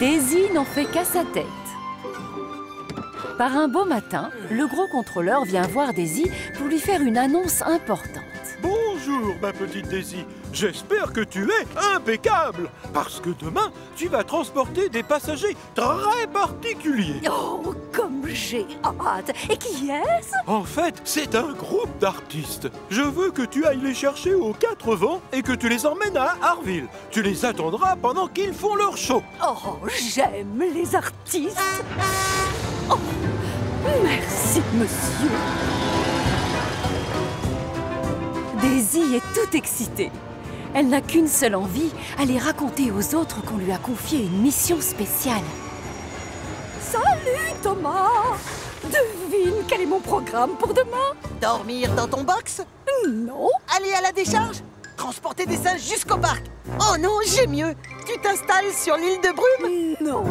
Daisy n'en fait qu'à sa tête. Par un beau matin, le gros contrôleur vient voir Daisy pour lui faire une annonce importante. Bonjour, ma petite Daisy. J'espère que tu es impeccable, parce que demain, tu vas transporter des passagers très particuliers. Oh, comme j'ai hâte! Et qui est-ce? En fait, c'est un groupe d'artistes. Je veux que tu ailles les chercher aux 4 vents et que tu les emmènes à Harville. Tu les attendras pendant qu'ils font leur show. Oh, j'aime les artistes! Oh, merci, monsieur! Daisy est toute excitée. Elle n'a qu'une seule envie, aller raconter aux autres qu'on lui a confié une mission spéciale. Salut, Thomas! Devine quel est mon programme pour demain? Dormir dans ton box? Non! Aller à la décharge? Transporter des singes jusqu'au parc? Oh non, j'ai mieux! Tu t'installes sur l'île de Brume? Non!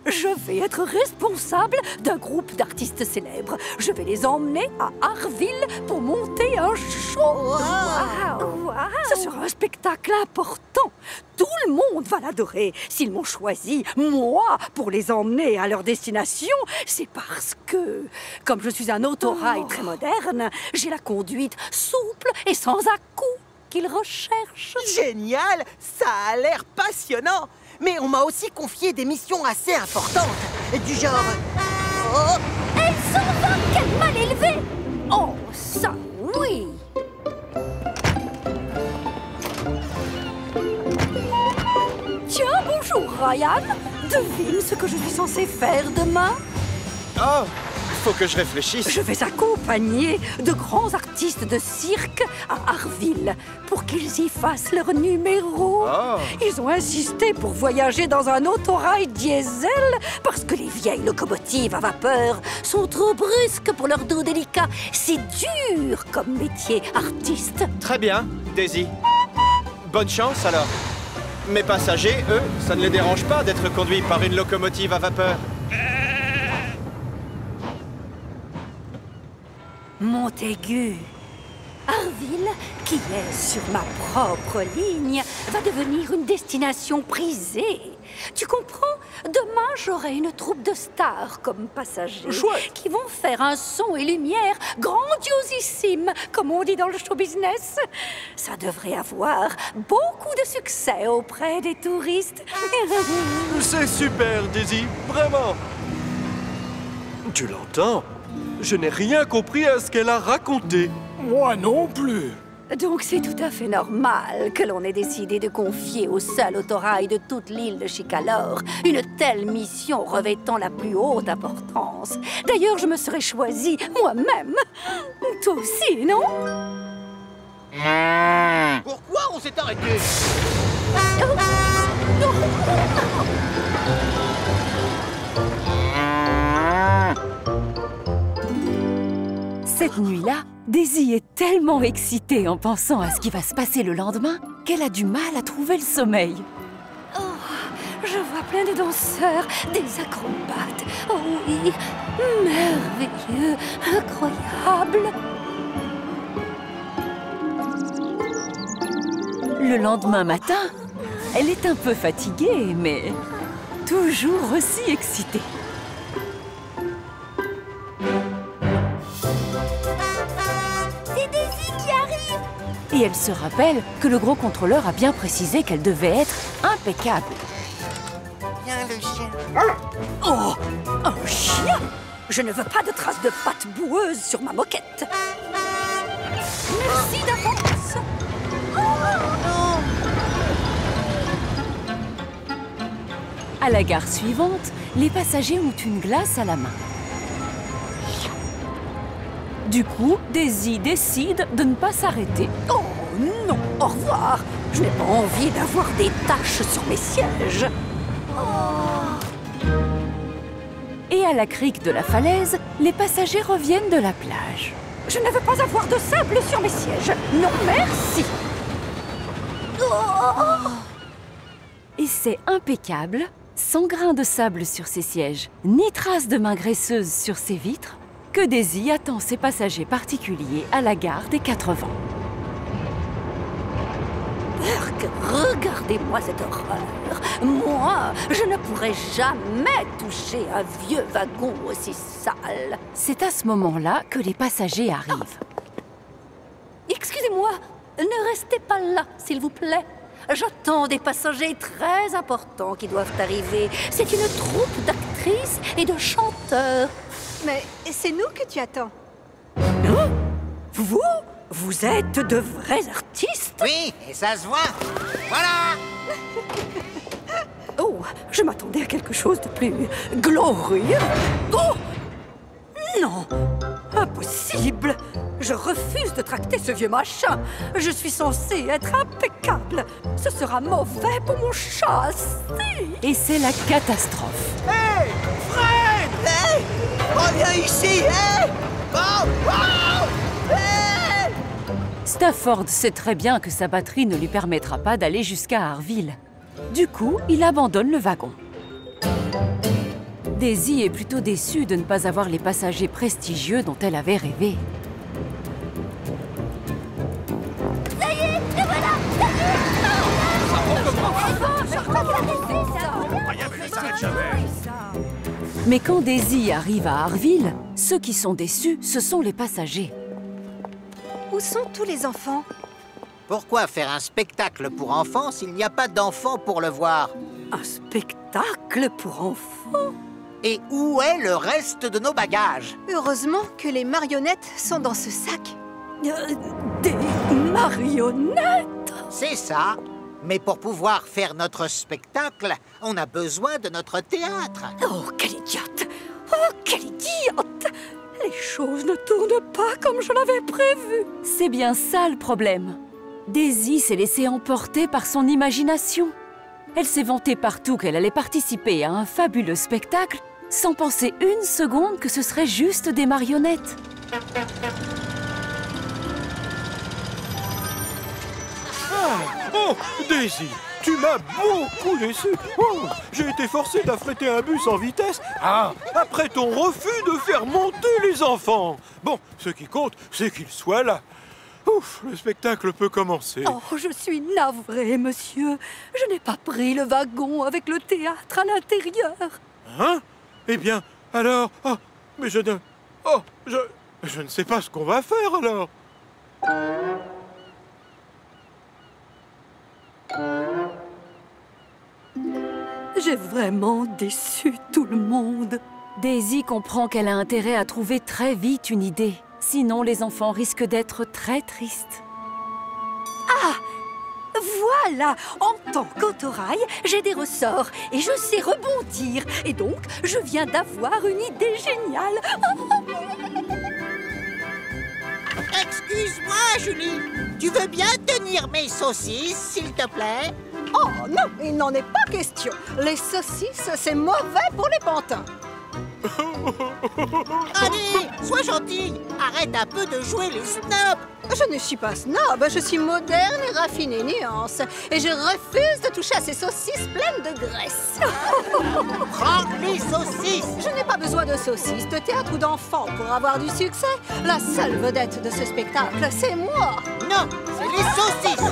Je vais être responsable d'un groupe d'artistes célèbres. Je vais les emmener à Harville pour monter un show. Wow. Ce sera un spectacle important. Tout le monde va l'adorer. S'ils m'ont choisi, moi, pour les emmener à leur destination, c'est parce que, comme je suis un autorail très moderne, j'ai la conduite souple et sans à-coups qu'ils recherchent. Génial! Ça a l'air passionnant! Mais on m'a aussi confié des missions assez importantes. Du genre... Oh, Elle s'en va, quelle mal élevée! Oh, ça, oui! Tiens, bonjour, Ryan. Devine ce que je suis censée faire demain. Oh, faut que je réfléchisse. Je vais accompagner de grands artistes de cirque à Harville pour qu'ils y fassent leur numéro. Oh. Ils ont insisté pour voyager dans un autorail diesel parce que les vieilles locomotives à vapeur sont trop brusques pour leur dos délicat. C'est dur comme métier, artiste. Très bien, Daisy. Bonne chance alors. Mes passagers, eux, ça ne les dérange pas d'être conduits par une locomotive à vapeur. Montaigu. Harville, qui est sur ma propre ligne, va devenir une destination prisée. Tu comprends? Demain, j'aurai une troupe de stars comme passagers. Chouette. Qui vont faire un son et lumière grandiosissime, comme on dit dans le show business. Ça devrait avoir beaucoup de succès auprès des touristes. C'est super, Daisy, vraiment. Tu l'entends? Je n'ai rien compris à ce qu'elle a raconté. Moi non plus. Donc c'est tout à fait normal que l'on ait décidé de confier au seul autorail de toute l'île de Chicalor une telle mission revêtant la plus haute importance. D'ailleurs, je me serais choisie moi-même. Toi aussi, non? pourquoi on s'est arrêté? Cette nuit-là, Daisy est tellement excitée en pensant à ce qui va se passer le lendemain qu'elle a du mal à trouver le sommeil. Oh, je vois plein de danseurs, des acrobates. Oh oui, merveilleux, incroyable. Le lendemain matin, elle est un peu fatiguée, mais toujours aussi excitée. Et elle se rappelle que le gros contrôleur a bien précisé qu'elle devait être impeccable. Viens le chien. Oh, un chien! Je ne veux pas de traces de pattes boueuses sur ma moquette. Merci d'avance. À la gare suivante, les passagers ont une glace à la main. Du coup, Daisy décide de ne pas s'arrêter. Oh non, au revoir. Je n'ai pas envie d'avoir des taches sur mes sièges. Et à la crique de la falaise, les passagers reviennent de la plage. Je ne veux pas avoir de sable sur mes sièges. Non, merci. Et c'est impeccable, sans grain de sable sur ses sièges, ni trace de main graisseuse sur ses vitres, que Daisy attend ses passagers particuliers à la gare des 4 vents. Burk, regardez-moi cette horreur. Moi, Je ne pourrai jamais toucher un vieux wagon aussi sale. C'est à ce moment-là que les passagers arrivent. Excusez-moi, ne restez pas là, s'il vous plaît. J'attends des passagers très importants qui doivent arriver. C'est une troupe d'actrices et de chanteurs. Mais c'est nous que tu attends. Hein? Vous êtes de vrais artistes? Oui, et ça se voit. Voilà. Oh, je m'attendais à quelque chose de plus glorieux. Oh! Non! Impossible! Je refuse de tracter ce vieux machin. Je suis censée être impeccable. Ce sera mauvais pour mon châssis. Et c'est la catastrophe. Hey, Fred! Hey, reviens ici, hey! Oh, oh, hey! Stafford sait très bien que sa batterie ne lui permettra pas d'aller jusqu'à Harville. Du coup, il abandonne le wagon. Daisy est plutôt déçue de ne pas avoir les passagers prestigieux dont elle avait rêvé. Mais quand Daisy arrive à Harville, ceux qui sont déçus, ce sont les passagers. Où sont tous les enfants? Pourquoi faire un spectacle pour enfants s'il n'y a pas d'enfants pour le voir? Un spectacle pour enfants? Et où est le reste de nos bagages? Heureusement que les marionnettes sont dans ce sac. Des marionnettes? C'est ça. Mais pour pouvoir faire notre spectacle, on a besoin de notre théâtre. Oh, quelle idiote! Oh, quelle idiote! Les choses ne tournent pas comme je l'avais prévu. C'est bien ça le problème. Daisy s'est laissée emporter par son imagination. Elle s'est vantée partout qu'elle allait participer à un fabuleux spectacle sans penser une seconde que ce serait juste des marionnettes. Oh, Daisy, tu m'as beaucoup déçu. Oh, j'ai été forcé d'affréter un bus en vitesse après ton refus de faire monter les enfants. Bon, ce qui compte, c'est qu'ils soient là. Ouf, le spectacle peut commencer. Oh, je suis navrée, monsieur. Je n'ai pas pris le wagon avec le théâtre à l'intérieur. Hein? Eh bien, alors... Oh, mais je ne... Oh, je ne sais pas ce qu'on va faire, alors. J'ai vraiment déçu tout le monde. Daisy comprend qu'elle a intérêt à trouver très vite une idée. Sinon, les enfants risquent d'être très tristes. Ah! Voilà! En tant qu'autorail, j'ai des ressorts et je sais rebondir. Et donc, je viens d'avoir une idée géniale. Excuse-moi, Julie. Tu veux bien tenir mes saucisses, s'il te plaît? Oh non, il n'en est pas question. Les saucisses, c'est mauvais pour les pantins. Allez, sois gentille. Arrête un peu de jouer les snobs. Je ne suis pas snob, je suis moderne et raffinée nuance. Et je refuse de toucher à ces saucisses pleines de graisse. Prends les saucisses. Je n'ai pas besoin de saucisses, de théâtre ou d'enfants pour avoir du succès. La seule vedette de ce spectacle, c'est moi. Non, c'est les saucisses.